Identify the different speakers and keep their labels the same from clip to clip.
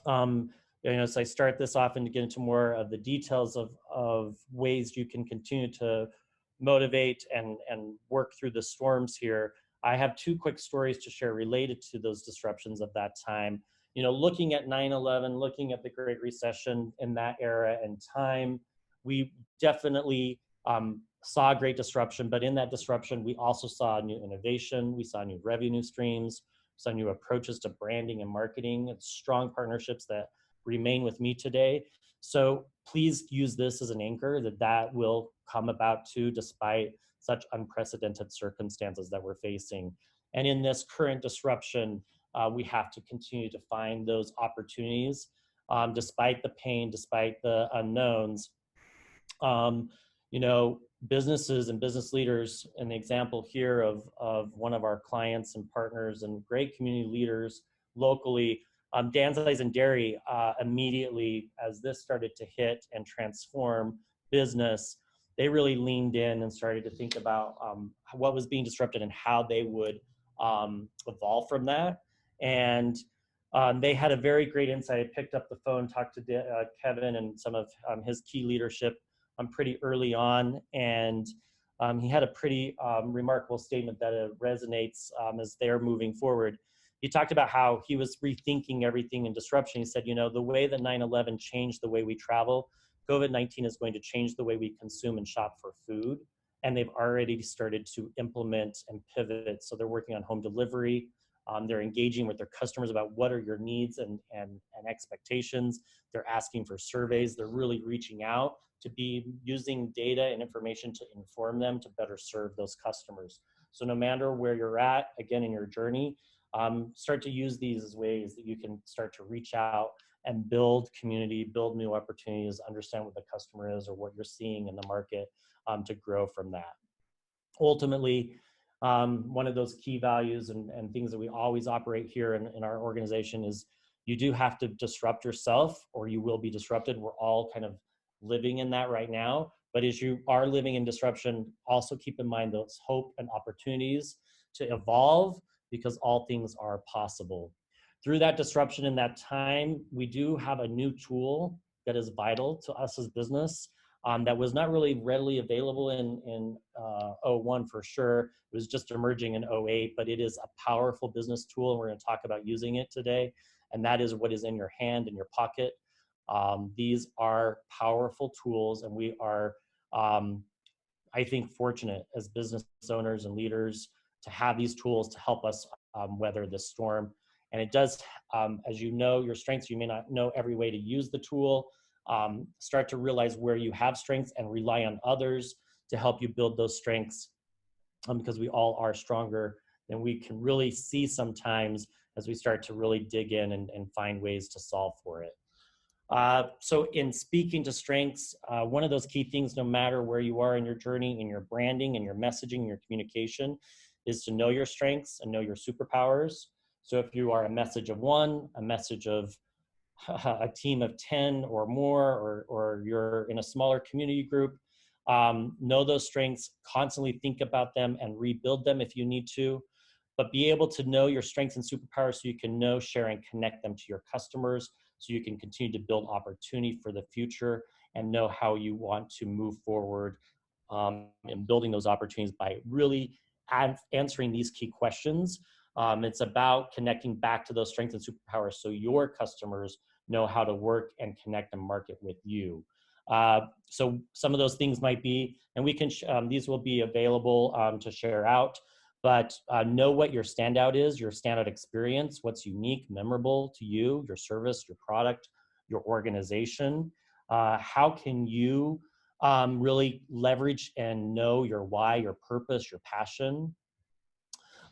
Speaker 1: Um, as I start this off and to get into more of the details of ways you can continue to motivate and work through the storms here, I have two quick stories to share related to those disruptions of that time. Looking at 9/11, looking at the Great Recession in that era and time, we definitely saw great disruption, but in that disruption, we also saw new innovation, we saw new revenue streams, saw new approaches to branding and marketing, and strong partnerships that remain with me today. So please use this as an anchor that will come about too, despite such unprecedented circumstances that we're facing. And in this current disruption, we have to continue to find those opportunities, despite the pain, despite the unknowns. um, Businesses and business leaders, an example here of one of our clients and partners and great community leaders locally, Dan's Eyes and Dairy, immediately as this started to hit and transform business, they really leaned in and started to think about what was being disrupted and how they would evolve from that. And they had a very great insight. I picked up the phone, talked to Kevin and some of his key leadership pretty early on, and he had a pretty remarkable statement that resonates as they're moving forward. He talked about how he was rethinking everything in disruption. He said, the way that 9/11 changed the way we travel, COVID-19 is going to change the way we consume and shop for food. And they've already started to implement and pivot. So they're working on home delivery. They're engaging with their customers about what are your needs and expectations. They're asking for surveys. They're really reaching out to be using data and information to inform them to better serve those customers. So no matter where you're at, again, in your journey, start to use these as ways that you can start to reach out and build community, build new opportunities, understand what the customer is or what you're seeing in the market, to grow from that. Ultimately, one of those key values and things that we always operate here in our organization is you do have to disrupt yourself or you will be disrupted. We're all kind of living in that right now. But as you are living in disruption, also keep in mind those hope and opportunities to evolve, because all things are possible. Through that disruption in that time, we do have a new tool that is vital to us as business, that was not really readily available in 01 for sure. It was just emerging in 08, but it is a powerful business tool. And we're going to talk about using it today. And that is what is in your hand, in your pocket. These are powerful tools, and we are, I think, fortunate as business owners and leaders to have these tools to help us weather this storm. And it does, as you know your strengths, you may not know every way to use the tool. Start to realize where you have strengths and rely on others to help you build those strengths, because we all are stronger than we can really see sometimes as we start to really dig in and find ways to solve for it. So in speaking to strengths, one of those key things, no matter where you are in your journey, in your branding and your messaging, your communication, is to know your strengths and know your superpowers. So if you are a message of one, a message of a team of 10 or more, or you're in a smaller community group, know those strengths, constantly think about them and rebuild them if you need to, but be able to know your strengths and superpowers so you can know, share, and connect them to your customers, so you can continue to build opportunity for the future and know how you want to move forward in building those opportunities by really answering these key questions. It's about connecting back to those strengths and superpowers so your customers know how to work and connect and market with you. So some of those things might be, and we can, these will be available to share out, but know what your standout is, your standout experience, what's unique, memorable to you, your service, your product, your organization. How can you really leverage and know your why, your purpose, your passion?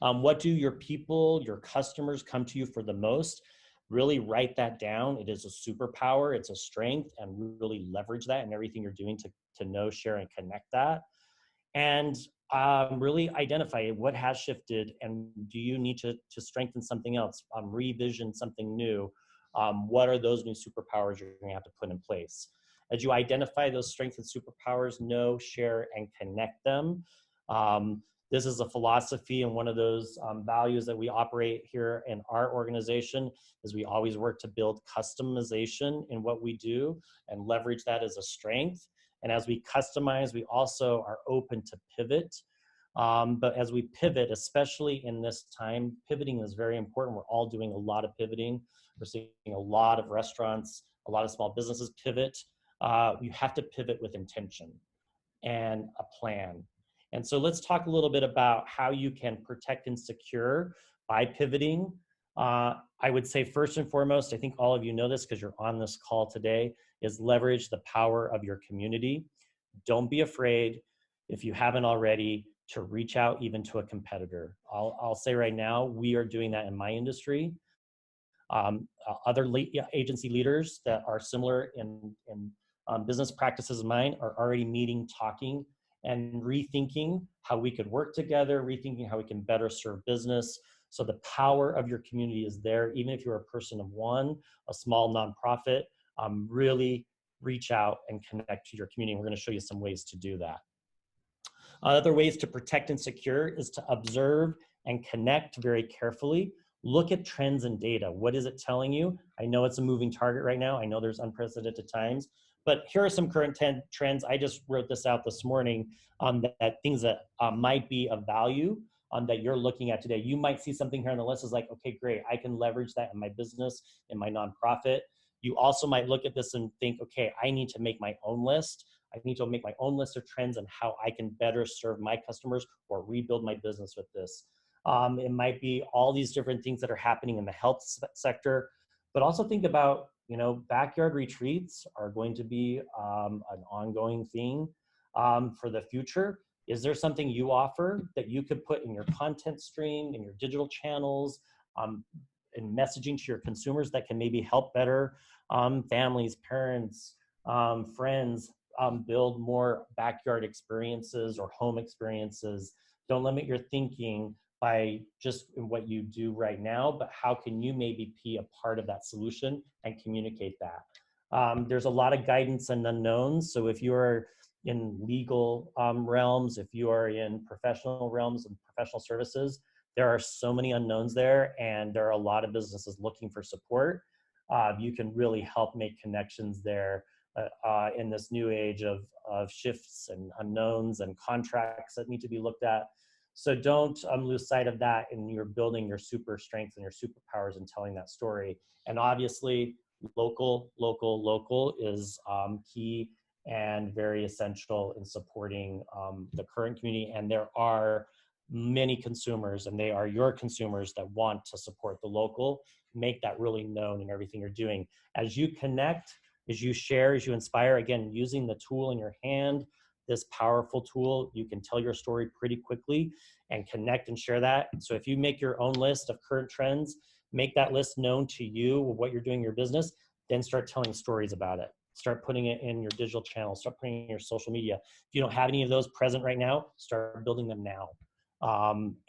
Speaker 1: What do your people, your customers come to you for the most? Really write that down. It is a superpower, it's a strength, and really leverage that in everything you're doing to know, share, and connect that. And really identify what has shifted and do you need to strengthen something else, revision something new. What are those new superpowers you're going to have to put in place? As you identify those strengths and superpowers, know, share, and connect them. This is a philosophy and one of those values that we operate here in our organization is we always work to build customization in what we do and leverage that as a strength. And as we customize, we also are open to pivot. But as we pivot, especially in this time, pivoting is very important. We're all doing a lot of pivoting. We're seeing a lot of restaurants, a lot of small businesses pivot. You have to pivot with intention and a plan. And so let's talk a little bit about how you can protect and secure by pivoting. I would say first and foremost, I think all of you know this because you're on this call today, is leverage the power of your community. Don't be afraid, if you haven't already, to reach out even to a competitor. I'll say right now, we are doing that in my industry. Other agency leaders that are similar in business practices of mine are already meeting, talking, and rethinking how we could work together, rethinking how we can better serve business. So the power of your community is there. Even if you're a person of one, a small nonprofit, really reach out and connect to your community. We're going to show you some ways to do that. Other ways to protect and secure is to observe and connect very carefully. Look at trends and data. What is it telling you? I know it's a moving target right now. I know there's unprecedented times, but here are some current trends. I just wrote this out this morning that things that might be of value that you're looking at today. You might see something here on the list is like, okay, great, I can leverage that in my business, in my nonprofit. You also might look at this and think, okay, I need to make my own list. I need to make my own list of trends and how I can better serve my customers or rebuild my business with this. It might be all these different things that are happening in the health sector, but also think about, backyard retreats are going to be an ongoing thing for the future. Is there something you offer that you could put in your content stream, in your digital channels, in messaging to your consumers that can maybe help better families, parents, friends, build more backyard experiences or home experiences? Don't limit your thinking by just what you do right now, but how can you maybe be a part of that solution and communicate that? There's a lot of guidance and unknowns. So if you're in legal realms, if you are in professional realms and professional services, there are so many unknowns there, and there are a lot of businesses looking for support. You can really help make connections there in this new age of shifts and unknowns and contracts that need to be looked at. So don't lose sight of that, and you're building your super strengths and your superpowers and telling that story. And obviously, local is key and very essential in supporting the current community. And there are many consumers, and they are your consumers, that want to support the local. Make that really known in everything you're doing. As you connect, as you share, as you inspire, again, using the tool in your hand, this powerful tool, you can tell your story pretty quickly and connect and share that. So if you make your own list of current trends, make that list known to you, what you're doing in your business, then start telling stories about it. Start putting it in your digital channels, start putting it in your social media. If you don't have any of those present right now, start building them now.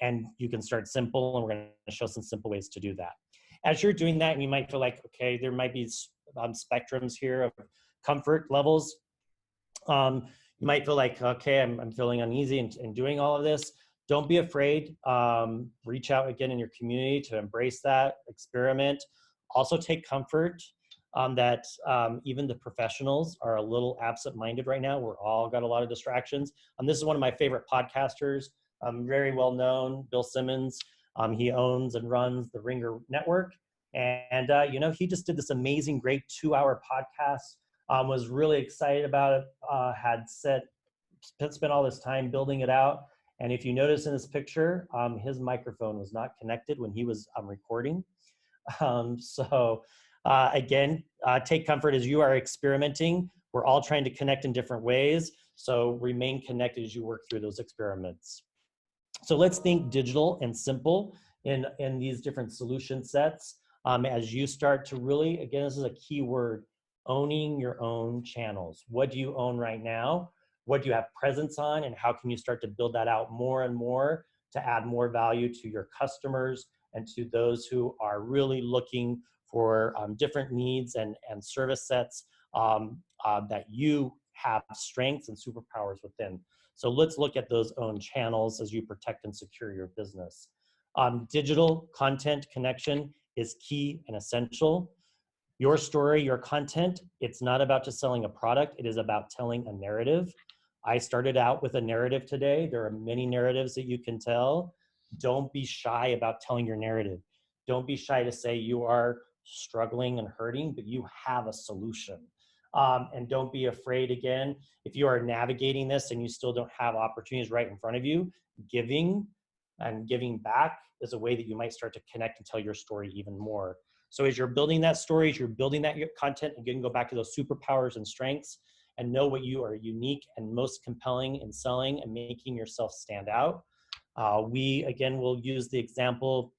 Speaker 1: And you can start simple, and we're going to show some simple ways to do that. As you're doing that, you might feel like, okay, there might be spectrums here of comfort levels. You might feel like, okay, I'm feeling uneasy in doing all of this. Don't be afraid. Reach out again in your community to embrace that, experiment. Also take comfort that even the professionals are a little absent-minded right now. We're all got a lot of distractions. This is one of my favorite podcasters, very well known, Bill Simmons. He owns and runs the Ringer Network. And, he just did this amazing, great 2-hour podcast. Was really excited about it, had spent all this time building it out. And if you notice in this picture, his microphone was not connected when he was recording. Again, take comfort as you are experimenting. We're all trying to connect in different ways. So remain connected as you work through those experiments. So let's think digital and simple in these different solution sets. As you start to really, again, this is a key word, owning your own channels. What do you own right now? What do you have presence on? And how can you start to build that out more and more to add more value to your customers and to those who are really looking for different needs and service sets that you have strengths and superpowers within. So let's look at those owned channels as you protect and secure your business. Digital content connection is key and essential. Your story, your content, it's not about just selling a product, it is about telling a narrative. I started out with a narrative today. There are many narratives that you can tell. Don't be shy about telling your narrative. Don't be shy to say you are struggling and hurting, but you have a solution. And don't be afraid, again, if you are navigating this and you still don't have opportunities right in front of you, giving and giving back is a way that you might start to connect and tell your story even more. So as you're building that story, as you're building that content, and you can go back to those superpowers and strengths and know what you are unique and most compelling in selling and making yourself stand out. We, again, will use the example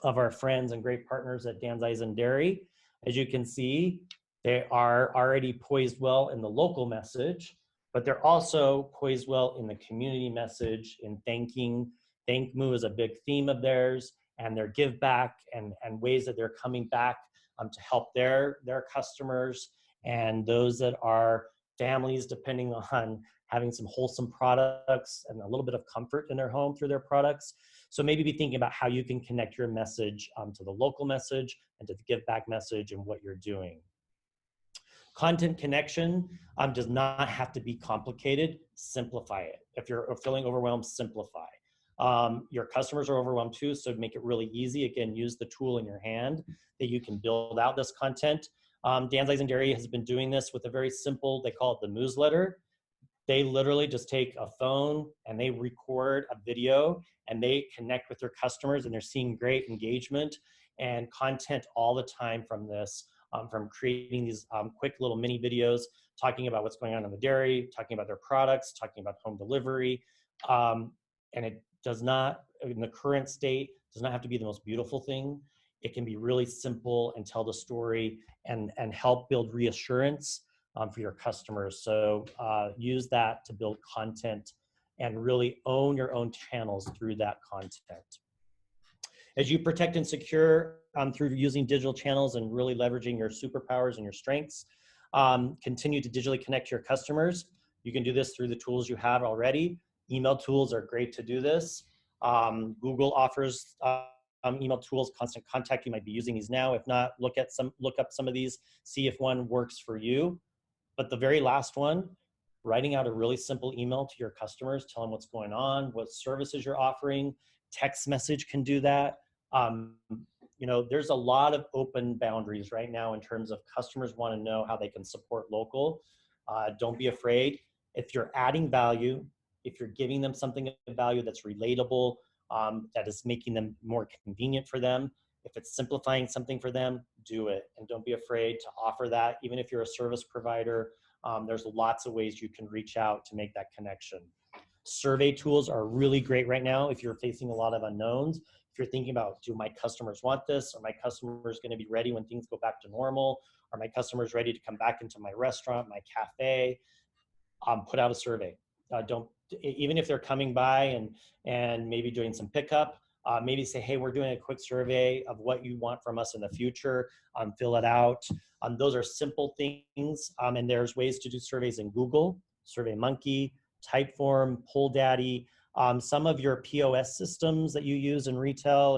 Speaker 1: of our friends and great partners at Dan's Eyes and Dairy. As you can see, they are already poised well in the local message, but they're also poised well in the community message, in thanking. Thank Moo is a big theme of theirs, and their give back and ways that they're coming back to help their customers and those that are families depending on having some wholesome products and a little bit of comfort in their home through their products. So maybe be thinking about how you can connect your message to the local message and to the give back message and what you're doing. Content connection does not have to be complicated. Simplify it. If you're feeling overwhelmed, simplify. Your customers are overwhelmed too, so make it really easy. Again, use the tool in your hand that you can build out this content. Dan's Eyes and Dairy has been doing this with a very simple, they call it the newsletter. They literally just take a phone and they record a video and they connect with their customers, and they're seeing great engagement and content all the time from this, from creating these quick little mini videos, talking about what's going on in the dairy, talking about their products, talking about home delivery. And it does not, in the current state, does not have to be the most beautiful thing. It can be really simple and tell the story and help build reassurance for your customers. So use that to build content and really own your own channels through that content. As you protect and secure through using digital channels and really leveraging your superpowers and your strengths, continue to digitally connect to your customers. You can do this through the tools you have already. Email tools are great to do this. Google offers email tools, Constant Contact. You might be using these now. If not, look up some of these, see if one works for you. But the very last one, writing out a really simple email to your customers, tell them what's going on, what services you're offering. Text message can do that. You know, there's a lot of open boundaries right now in terms of customers want to know how they can support local. Don't be afraid. If you're adding value, if you're giving them something of value that's relatable, that is making them more convenient for them, if it's simplifying something for them, do it. And don't be afraid to offer that. Even if you're a service provider, there's lots of ways you can reach out to make that connection. Survey tools are really great right now if you're facing a lot of unknowns. If you're thinking about, do my customers want this? Are my customers going to be ready when things go back to normal? Are my customers ready to come back into my restaurant, my cafe? Put out a survey. Even if they're coming by and maybe doing some pickup, maybe say, hey, we're doing a quick survey of what you want from us in the future. Fill it out. Those are simple things. And there's ways to do surveys in Google, SurveyMonkey, Typeform, PollDaddy. Some of your POS systems that you use in retail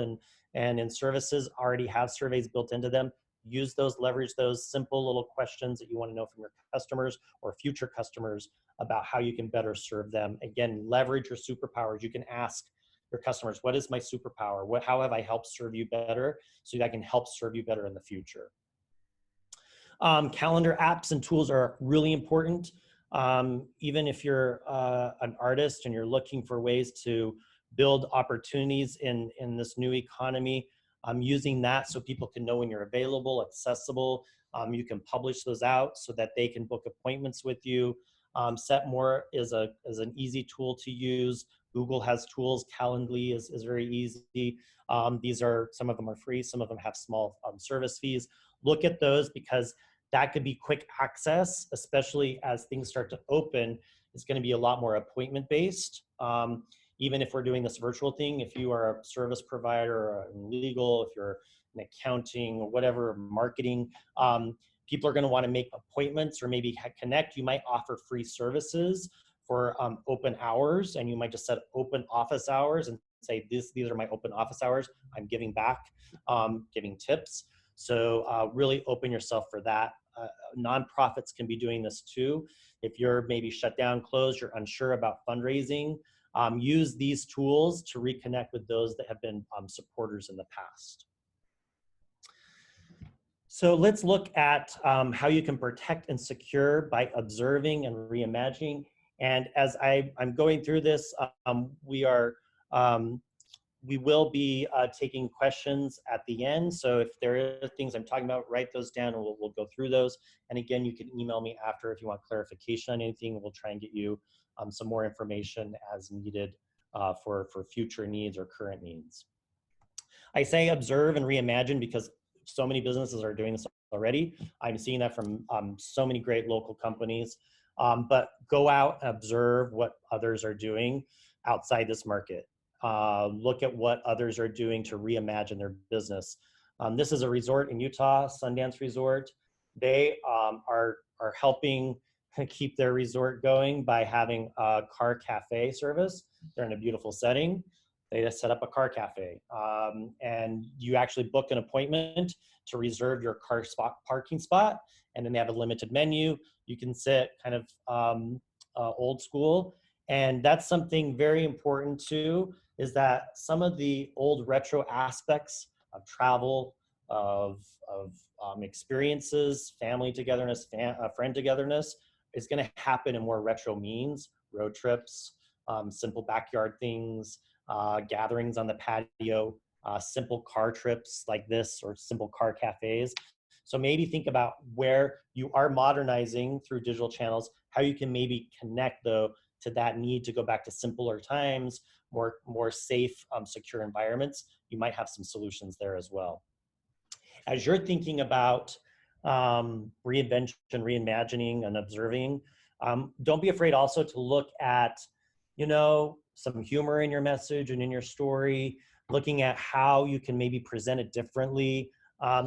Speaker 1: and in services already have surveys built into them. Use those, leverage those simple little questions that you want to know from your customers or future customers about how you can better serve them. Again, leverage your superpowers. You can ask your customers, what is my superpower? How have I helped serve you better so that I can help serve you better in the future? Calendar apps and tools are really important. Even if you're an artist and you're looking for ways to build opportunities in this new economy, using that so people can know when you're available, accessible. You can publish those out so that they can book appointments with you. Setmore is an easy tool to use. Google has tools. Calendly is very easy. Some of them are free. Some of them have small service fees. Look at those because that could be quick access, especially as things start to open. It's going to be a lot more appointment based. Even if we're doing this virtual thing, if you are a service provider or legal, if you're in accounting or whatever, marketing, people are going to want to make appointments or maybe connect. You might offer free services for open hours, and you might just set open office hours and say, these are my open office hours. I'm giving back, giving tips. So really open yourself for that. Nonprofits can be doing this too. If you're maybe shut down, closed, you're unsure about fundraising, use these tools to reconnect with those that have been supporters in the past. So let's look at how you can protect and secure by observing and reimagining. And as I'm going through this, we will be taking questions at the end. So if there are things I'm talking about, write those down and we'll go through those. And again, you can email me after if you want clarification on anything. We'll try and get you some more information as needed for future needs or current needs. I say observe and reimagine because so many businesses are doing this already. I'm seeing that from so many great local companies. But go out and observe what others are doing outside this market. Look at what others are doing to reimagine their business. This is a resort in Utah, Sundance Resort. They are helping keep their resort going by having a car cafe service. They're in a beautiful setting. They just set up a car cafe, and you actually book an appointment to reserve your car parking spot, and then they have a limited menu. You can sit kind of old school, and that's something very important too, is that some of the old retro aspects of travel, of experiences, family togetherness, friend togetherness, is going to happen in more retro means, road trips, simple backyard things, gatherings on the patio, simple car trips like this, or simple car cafes. So maybe think about where you are modernizing through digital channels, how you can maybe connect though to that need to go back to simpler times, more safe, secure environments. You might have some solutions there as well. As you're thinking about reinvention, reimagining, and observing, don't be afraid also to look at, some humor in your message and in your story, looking at how you can maybe present it differently.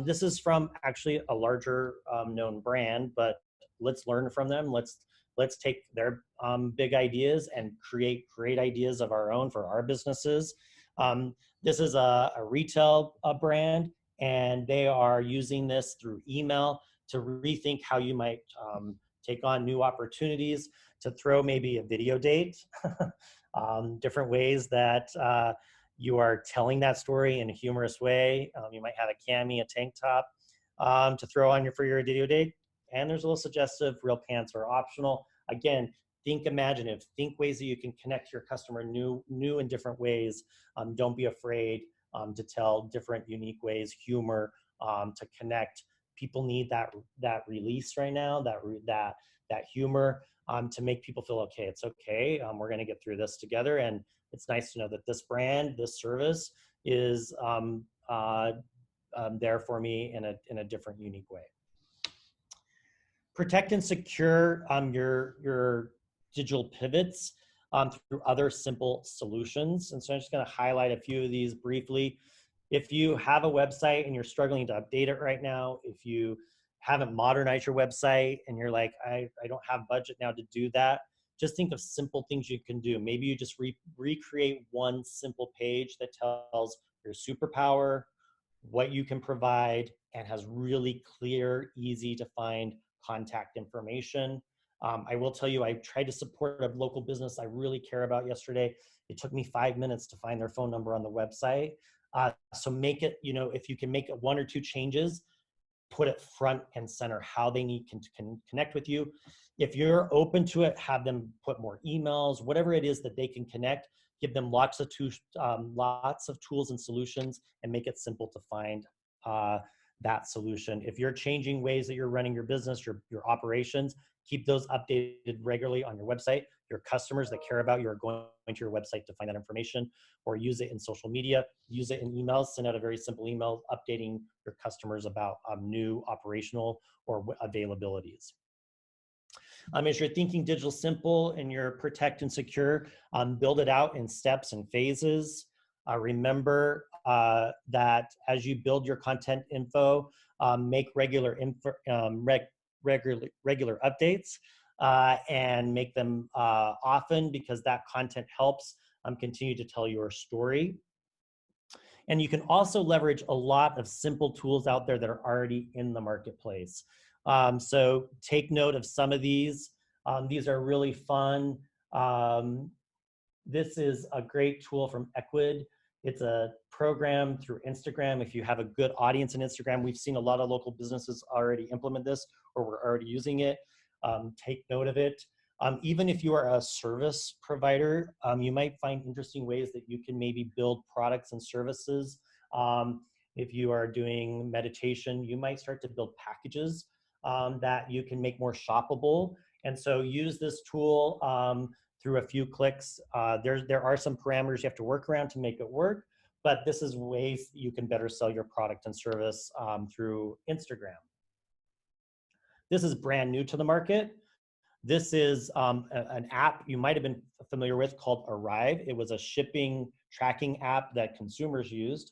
Speaker 1: This is from actually a larger known brand, but let's learn from them. Let's take their big ideas and create great ideas of our own for our businesses. This is a retail brand, and they are using this through email to rethink how you might take on new opportunities, to throw maybe a video date, different ways that you are telling that story in a humorous way. You might have a cami, a tank top to throw on for your video date. And there's a little suggestive, real pants are optional. Again, think imaginative, think ways that you can connect your customer new and different ways. Don't be afraid to tell different, unique ways, humor, to connect. People need that release right now, that humor, to make people feel okay. It's okay. We're going to get through this together, and it's nice to know that this brand, this service, is there for me in a different, unique way. Protect and secure your digital pivots through other simple solutions. And so I'm just going to highlight a few of these briefly. If you have a website and you're struggling to update it right now, if you haven't modernized your website and you're like, I don't have budget now to do that, just think of simple things you can do. Maybe you just recreate one simple page that tells your superpower, what you can provide, and has really clear, easy to find contact information. I will tell you, I tried to support a local business I really care about yesterday. It took me 5 minutes to find their phone number on the website. So make it, if you can make one or two changes, put it front and center, how they can connect with you. If you're open to it, have them put more emails, whatever it is that they can connect, give them lots of tools and solutions, and make it simple to find that solution. If you're changing ways that you're running your business, your operations, keep those updated regularly on your website. Your customers that care about you are going to your website to find that information, or use it in social media, use it in emails, send out a very simple email updating your customers about new operational or availabilities. As you're thinking digital simple and you're protect and secure, build it out in steps and phases. Remember that as you build your content info, make regular updates. and make them often, because that content helps continue to tell your story. And you can also leverage a lot of simple tools out there that are already in the marketplace. So take note of some of these. These are really fun. This is a great tool from Equid. It's a program through Instagram. If you have a good audience in Instagram, we've seen a lot of local businesses already implement this, or we're already using it. Take note of it. Even if you are a service provider, you might find interesting ways that you can maybe build products and services. If you are doing meditation, you might start to build packages that you can make more shoppable. And so use this tool through a few clicks. There are some parameters you have to work around to make it work, but this is ways you can better sell your product and service through Instagram. This is brand new to the market. This is an app you might have been familiar with called Arrive. It was a shipping tracking app that consumers used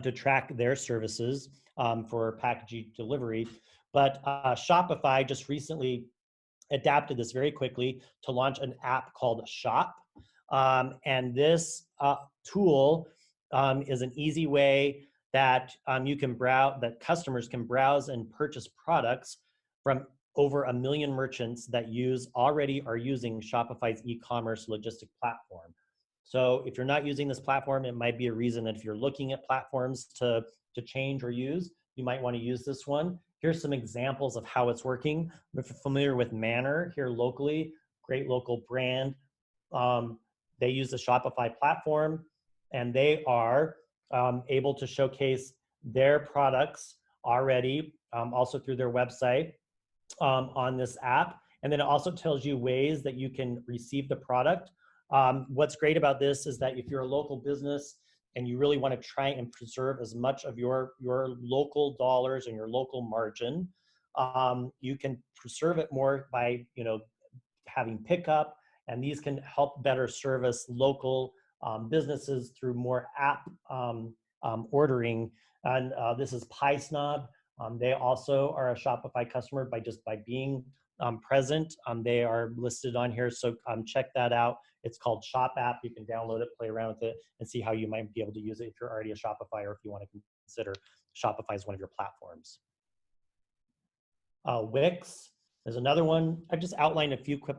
Speaker 1: to track their services for package delivery. But Shopify just recently adapted this very quickly to launch an app called Shop. And this tool is an easy way that you can browse, that customers can browse and purchase products from over 1 million merchants that already are using Shopify's e-commerce logistic platform. So if you're not using this platform, it might be a reason that if you're looking at platforms to change or use, you might want to use this one. Here's some examples of how it's working. If you're familiar with Manor here locally, great local brand. They use the Shopify platform, and they are able to showcase their products already, also through their website on this app. And then it also tells you ways that you can receive the product. What's great about this is that if you're a local business and you really want to try and preserve as much of your local dollars and your local margin, you can preserve it more by having pickup, and these can help better service local businesses through more app ordering. And this is Pie Snob. They also are a Shopify customer by being present. They are listed on here, so check that out. It's called Shop App. You can download it, play around with it, and see how you might be able to use it if you're already a Shopify, or if you want to consider Shopify as one of your platforms. Wix is another one. I've just outlined a few quick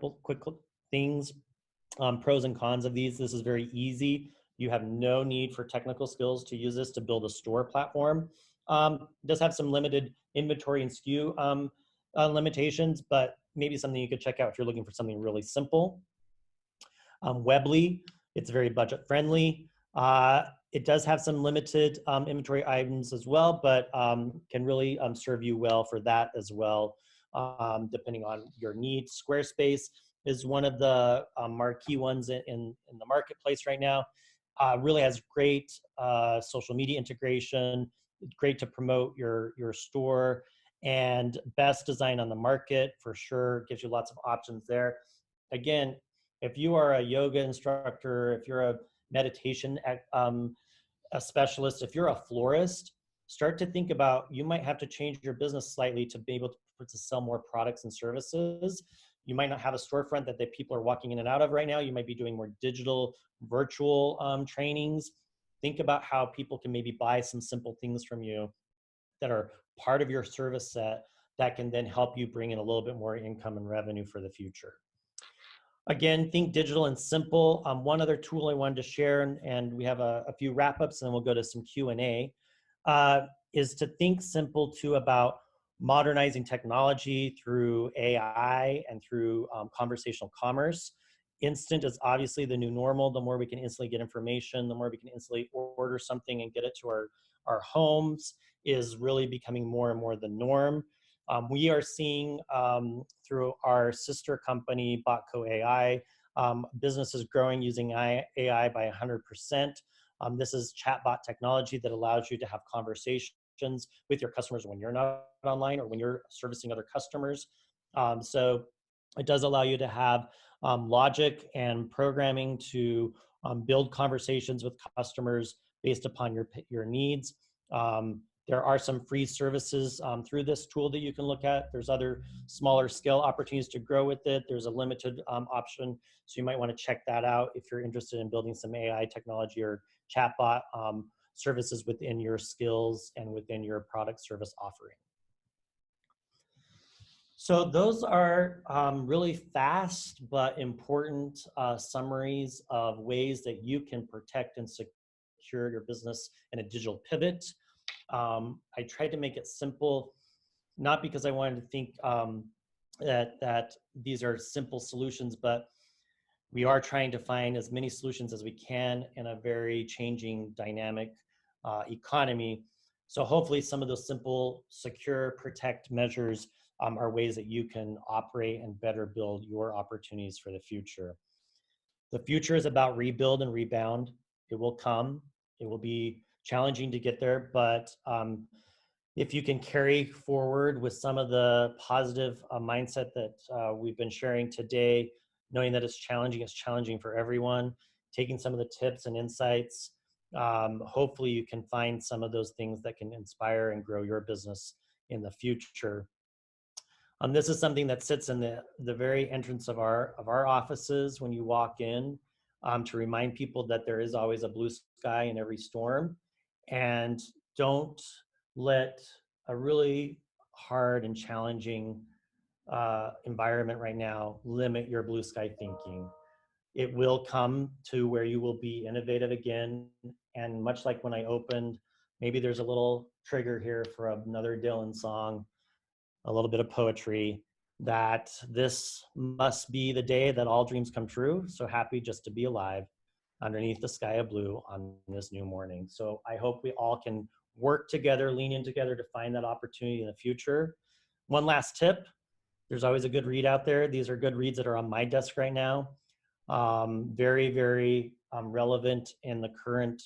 Speaker 1: things, pros and cons of these. This is very easy. You have no need for technical skills to use this to build a store platform. It does have some limited inventory and SKU limitations, but maybe something you could check out if you're looking for something really simple. Webly, it's very budget friendly. It does have some limited inventory items as well, but can really serve you well for that as well, depending on your needs. Squarespace is one of the marquee ones in the marketplace right now. Really has great social media integration, great to promote your store, and best design on the market for sure. Gives you lots of options there. Again, if you are a yoga instructor, if you're a meditation a specialist, if you're a florist, start to think about, you might have to change your business slightly to be able to sell more products and services. You might not have a storefront that people are walking in and out of right now. You might be doing more digital, virtual trainings. Think about how people can maybe buy some simple things from you that are part of your service set that can then help you bring in a little bit more income and revenue for the future. Again, think digital and simple. One other tool I wanted to share, and we have a few wrap-ups, and then we'll go to some Q&A, is to think simple too about modernizing technology through AI and through conversational commerce. Instant is obviously the new normal. The more we can instantly get information, the more we can instantly order something and get it to our homes is really becoming more and more the norm. We are seeing through our sister company, Botco AI, businesses growing using AI by 100%. This is chatbot technology that allows you to have conversations with your customers when you're not online or when you're servicing other customers. So it does allow you to have logic and programming to build conversations with customers based upon your needs. There are some free services through this tool that you can look at. There's other smaller scale opportunities to grow with it. There's a limited option, so you might want to check that out if you're interested in building some AI technology or chatbot services within your skills and within your product service offering. So those are really fast but important summaries of ways that you can protect and secure your business in a digital pivot. I tried to make it simple, not because I wanted to think that these are simple solutions, but we are trying to find as many solutions as we can in a very changing, dynamic economy. So hopefully some of those simple, secure, protect measures are ways that you can operate and better build your opportunities for the future. The future is about rebuild and rebound. It will come. It will be challenging to get there, but if you can carry forward with some of the positive mindset that we've been sharing today, knowing that it's challenging for everyone, taking some of the tips and insights, hopefully you can find some of those things that can inspire and grow your business in the future. This is something that sits in the very entrance of our offices when you walk in, to remind people that there is always a blue sky in every storm, and don't let a really hard and challenging environment right now limit your blue sky thinking. It will come to where you will be innovative again, and much like when I opened, maybe there's a little trigger here for another Dylan song, a little bit of poetry, that this must be the day that all dreams come true. So happy just to be alive underneath the sky of blue on this new morning. So I hope we all can work together, lean in together to find that opportunity in the future. One last tip, there's always a good read out there. These are good reads that are on my desk right now. Very, very relevant in the current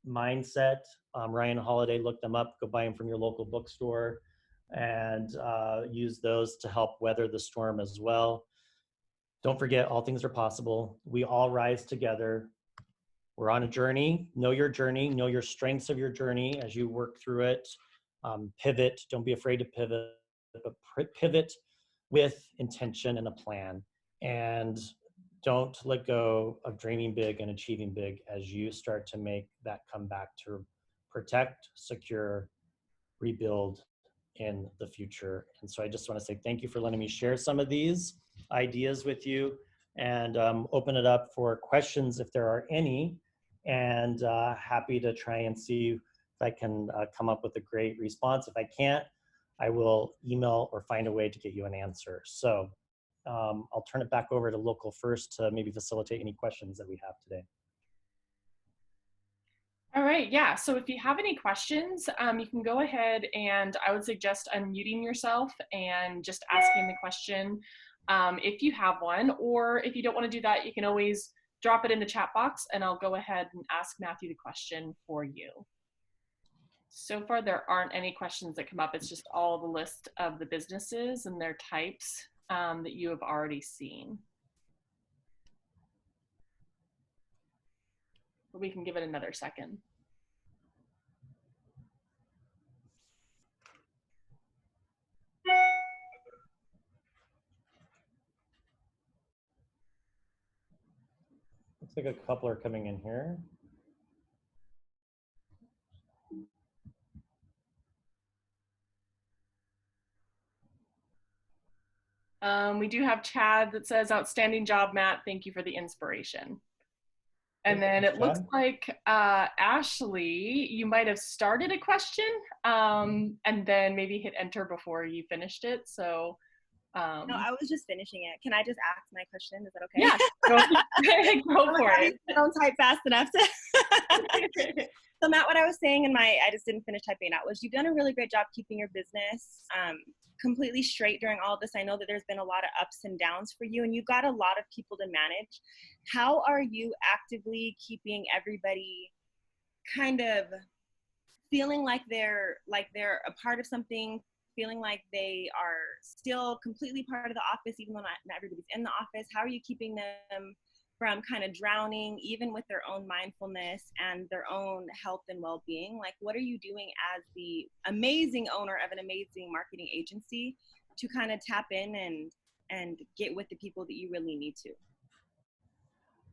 Speaker 1: mindset. Ryan Holiday, look them up, go buy them from your local bookstore, and use those to help weather the storm as well. Don't forget, all things are possible. We all rise together. We're on a journey. Know your journey, know your strengths of your journey as you work through it. Pivot, don't be afraid to pivot, but pivot with intention and a plan. And don't let go of dreaming big and achieving big as you start to make that comeback to protect, secure, rebuild in the future. And so I just want to say thank you for letting me share some of these ideas with you, and open it up for questions if there are any, and happy to try and see if I can come up with a great response. If I can't, I will email or find a way to get you an answer. So I'll turn it back over to Local First to maybe facilitate any questions that we have today.
Speaker 2: All right, yeah, so if you have any questions, you can go ahead, and I would suggest unmuting yourself and just asking the question if you have one, or if you don't want to do that, you can always drop it in the chat box and I'll go ahead and ask Matthew the question for you. So far, there aren't any questions that come up. It's just all the list of the businesses and their types that you have already seen. But we can give it another second.
Speaker 1: Looks like a couple are coming in here.
Speaker 2: We do have Chad that says, outstanding job, Matt. Thank you for the inspiration. And then it looks like Ashley, you might have started a question and then maybe hit enter before you finished it. So
Speaker 3: no, I was just finishing it. Can I just ask my question? Is that okay?
Speaker 2: Yeah, go for it.
Speaker 3: Don't type fast enough to. So Matt, what I was saying I just didn't finish typing out, was you've done a really great job keeping your business completely straight during all this. I know that there's been a lot of ups and downs for you, and you've got a lot of people to manage. How are you actively keeping everybody kind of feeling like they're a part of something, feeling like they are still completely part of the office, even though not everybody's in the office? How are you keeping them from kind of drowning, even with their own mindfulness and their own health and well-being? Like, what are you doing as the amazing owner of an amazing marketing agency to kind of tap in and get with the people that you really need to?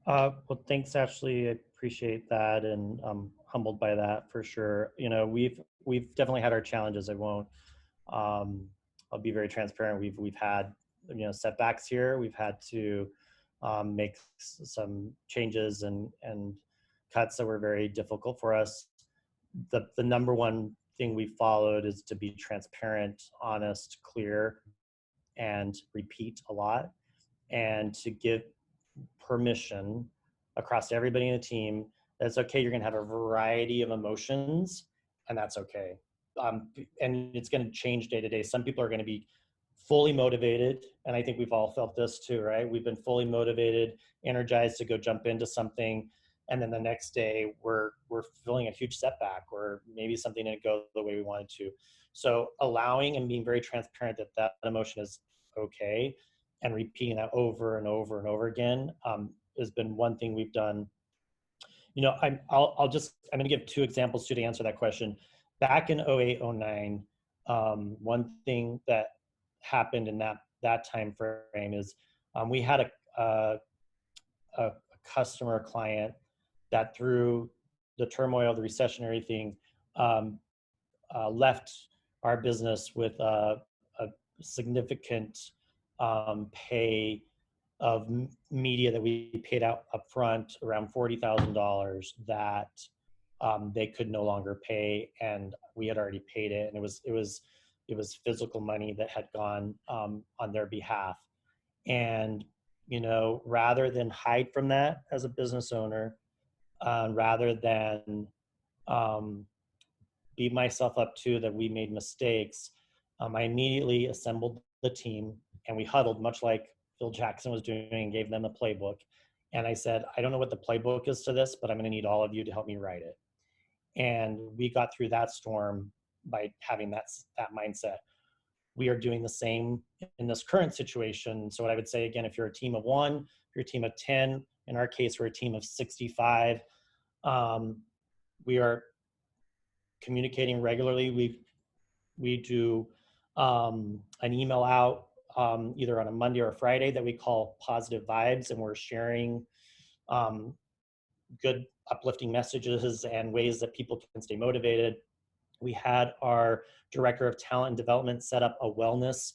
Speaker 1: Well, thanks, Ashley. I appreciate that, and I'm humbled by that for sure. You know, we've definitely had our challenges. Um, I'll be very transparent. We've had, you know, setbacks here. We've had to make some changes and cuts that were very difficult for us. The number one thing we followed is to be transparent, honest, clear, and repeat a lot, and to give permission across everybody in the team that it's okay. You're going to have a variety of emotions, and that's okay. And it's going to change day to day. Some people are going to be fully motivated, and I think we've all felt this too, right? We've been fully motivated, energized to go jump into something, and then the next day we're feeling a huge setback, or maybe something didn't go the way we wanted to. So allowing and being very transparent that that emotion is okay, and repeating that over and over and over again has been one thing we've done. You know, I'm going to give two examples to answer that question. Back in 08, 09, one thing that happened in that time frame is we had a customer client that, through the turmoil, the recession, everything, left our business with a significant pay of media that we paid out upfront, around $40,000, that they could no longer pay, and we had already paid it, and it was physical money that had gone on their behalf. And, you know, rather than hide from that as a business owner, rather than beat myself up too that we made mistakes, I immediately assembled the team, and we huddled, much like Phil Jackson was doing, and gave them the playbook. And I said, I don't know what the playbook is to this, but I'm going to need all of you to help me write it. And we got through that storm by having that mindset. We are doing the same in this current situation. So what I would say, again, if you're a team of 1, if you're a team of 10, in our case, we're a team of 65. We are communicating regularly. We do an email out either on a Monday or a Friday that we call Positive Vibes, and we're sharing good uplifting messages and ways that people can stay motivated. We had our director of talent and development set up a wellness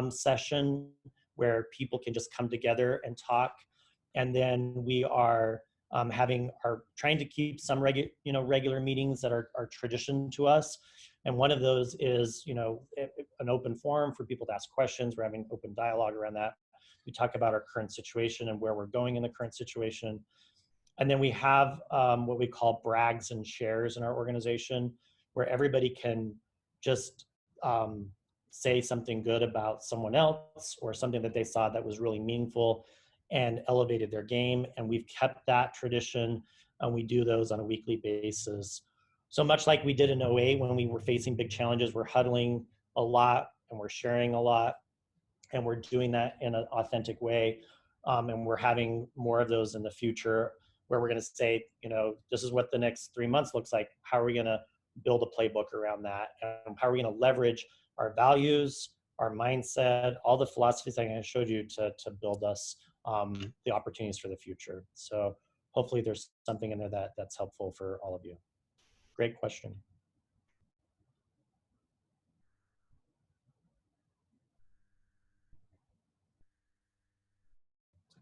Speaker 1: session where people can just come together and talk. And then we are trying to keep some regular meetings that are tradition to us. And one of those is, you know, an open forum for people to ask questions. We're having open dialogue around that. We talk about our current situation and where we're going in the current situation. And then we have what we call brags and shares in our organization, where everybody can just say something good about someone else, or something that they saw that was really meaningful and elevated their game. And we've kept that tradition, and we do those on a weekly basis. So much like we did in 08 when we were facing big challenges, we're huddling a lot and we're sharing a lot, and we're doing that in an authentic way. And we're having more of those in the future, where we're going to say, you know, this is what the next 3 months looks like. How are we going to build a playbook around that? And how are we going to leverage our values, our mindset, all the philosophies I showed you to build us the opportunities for the future? So hopefully there's something in there that's helpful for all of you. Great question.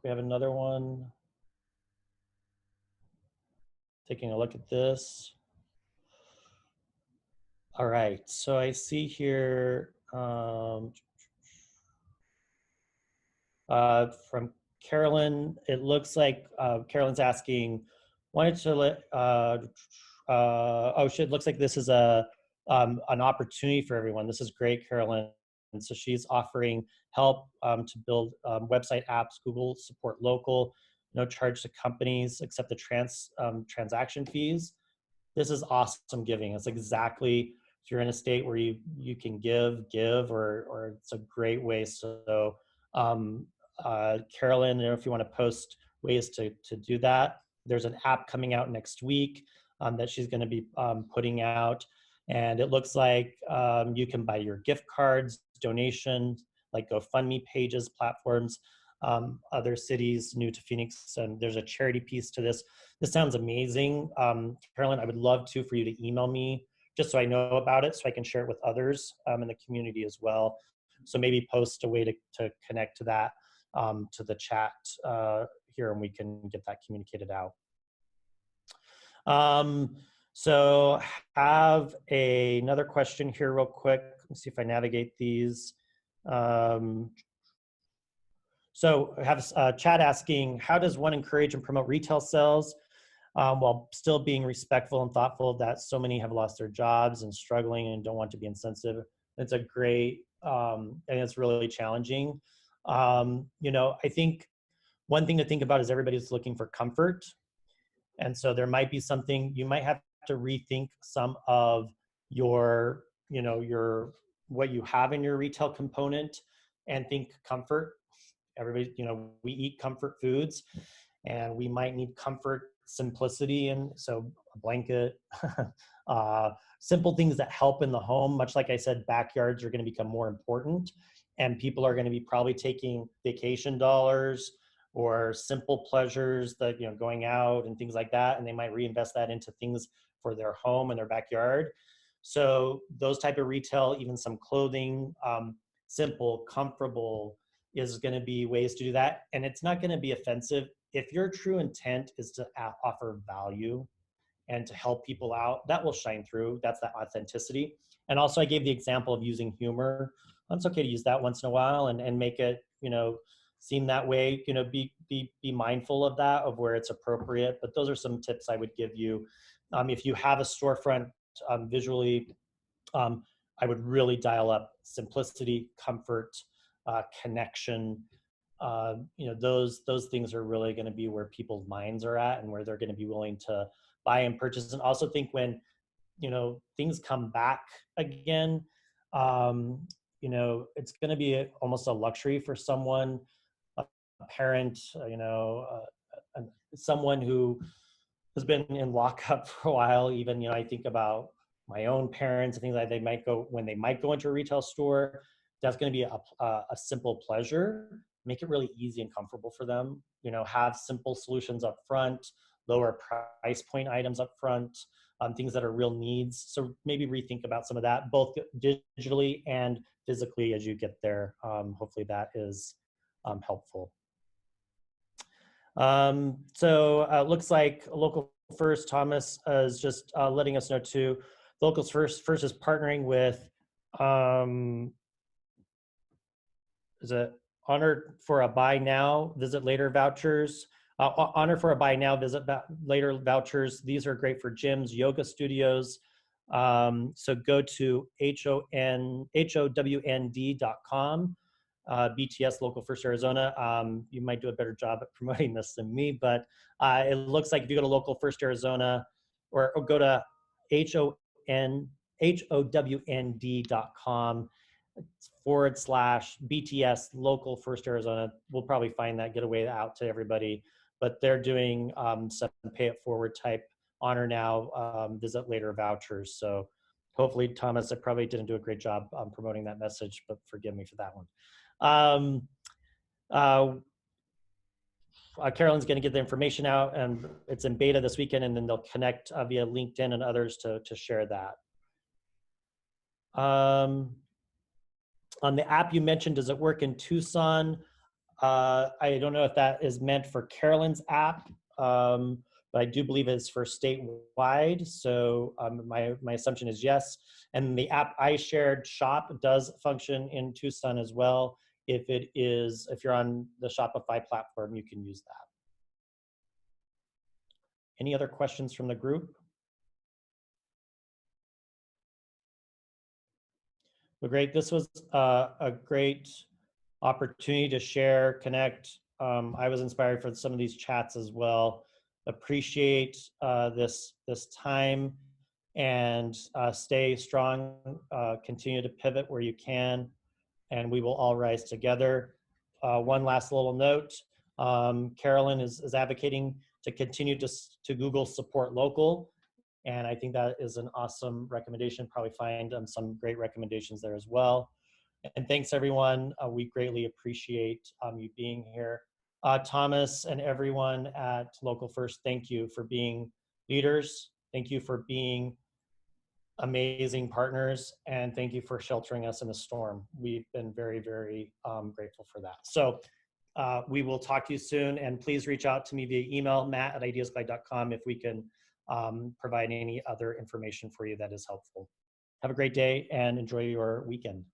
Speaker 1: We have another one. Taking a look at this. All right, so I see here from Carolyn, it looks like Carolyn's asking, wanted to let, it looks like this is an opportunity for everyone. This is great, Carolyn. And so she's offering help to build website apps, Google support local, no charge to companies except the transaction fees. This is awesome giving. It's exactly, if you're in a state where you can give, or it's a great way. So Carolyn, if you want to post ways to do that. There's an app coming out next week that she's going to be putting out. And it looks like you can buy your gift cards, donations, like GoFundMe pages, platforms, other cities new to Phoenix. And there's a charity piece to this. This sounds amazing. Carolyn, I would love for you to email me just so I know about it so I can share it with others in the community as well. So maybe post a way to connect to that, to the chat here, and we can get that communicated out. So have another question here real quick. Let's see if I navigate these. So I have a chat asking, how does one encourage and promote retail sales while still being respectful and thoughtful that so many have lost their jobs and struggling and don't want to be insensitive? It's a great, and it's really challenging. You know, I think one thing to think about is everybody's looking for comfort. And so there might be something, you might have to rethink some of your, you know, what you have in your retail component and think comfort. Everybody, you know, we eat comfort foods and we might need comfort, simplicity. And so a blanket, simple things that help in the home. Much like I said, backyards are going to become more important and people are going to be probably taking vacation dollars or simple pleasures that, you know, going out and things like that. And they might reinvest that into things for their home and their backyard. So those type of retail, even some clothing, simple, comfortable, is going to be ways to do that. And it's not going to be offensive. If your true intent is to offer value and to help people out, that will shine through. That's that authenticity. And also I gave the example of using humor. It's okay to use that once in a while and make it, you know, seem that way, you know, be mindful of that, of where it's appropriate. But those are some tips I would give you. If you have a storefront visually, I would really dial up simplicity, comfort, connection. You know, those things are really going to be where people's minds are at and where they're going to be willing to buy and purchase. And also think when, you know, things come back again, you know, it's going to be almost a luxury for someone, a parent, you know, someone who has been in lockup for a while. Even, you know, I think about my own parents and things like that. When they might go into a retail store, that's going to be a simple pleasure. Make it really easy and comfortable for them. You know, have simple solutions up front, lower price point items up front, things that are real needs. So maybe rethink about some of that, both digitally and physically as you get there. Hopefully that is helpful. So it looks like Local First, Thomas is just letting us know too. Locals First is partnering with, is it Honor for a Buy Now, Visit Later vouchers? Honor for a Buy Now, Visit Later vouchers. These are great for gyms, yoga studios. So go to HOWND.com. BTS Local First Arizona. You might do a better job at promoting this than me, but it looks like if you go to Local First Arizona or go to HOWND.com /BTS Local First Arizona, we'll probably find that, get away out to everybody, but they're doing some pay it forward type Honor Now, Visit Later vouchers. So hopefully, Thomas, I probably didn't do a great job promoting that message, but forgive me for that one. Carolyn's going to get the information out, and it's in beta this weekend, and then they'll connect via LinkedIn and others to share that. On the app you mentioned, does it work in Tucson? I don't know if that is meant for Carolyn's app, but I do believe it's for statewide. So my assumption is yes. And the app I shared, Shop, does function in Tucson as well. If you're on the Shopify platform, you can use that. Any other questions from the group? Well, great. This was a great opportunity to share, connect. I was inspired for some of these chats as well. Appreciate this time, and stay strong. Continue to pivot where you can, and we will all rise together. One last little note. Carolyn is advocating to continue to Google support local. And I think that is an awesome recommendation. Probably find some great recommendations there as well. And thanks everyone. We greatly appreciate you being here. Thomas and everyone at Local First, thank you for being leaders. Thank you for being amazing partners, and thank you for sheltering us in the storm. We've been very, very grateful for that. So we will talk to you soon, and please reach out to me via email, matt@ideasguide.com, if we can provide any other information for you that is helpful. Have a great day and enjoy your weekend.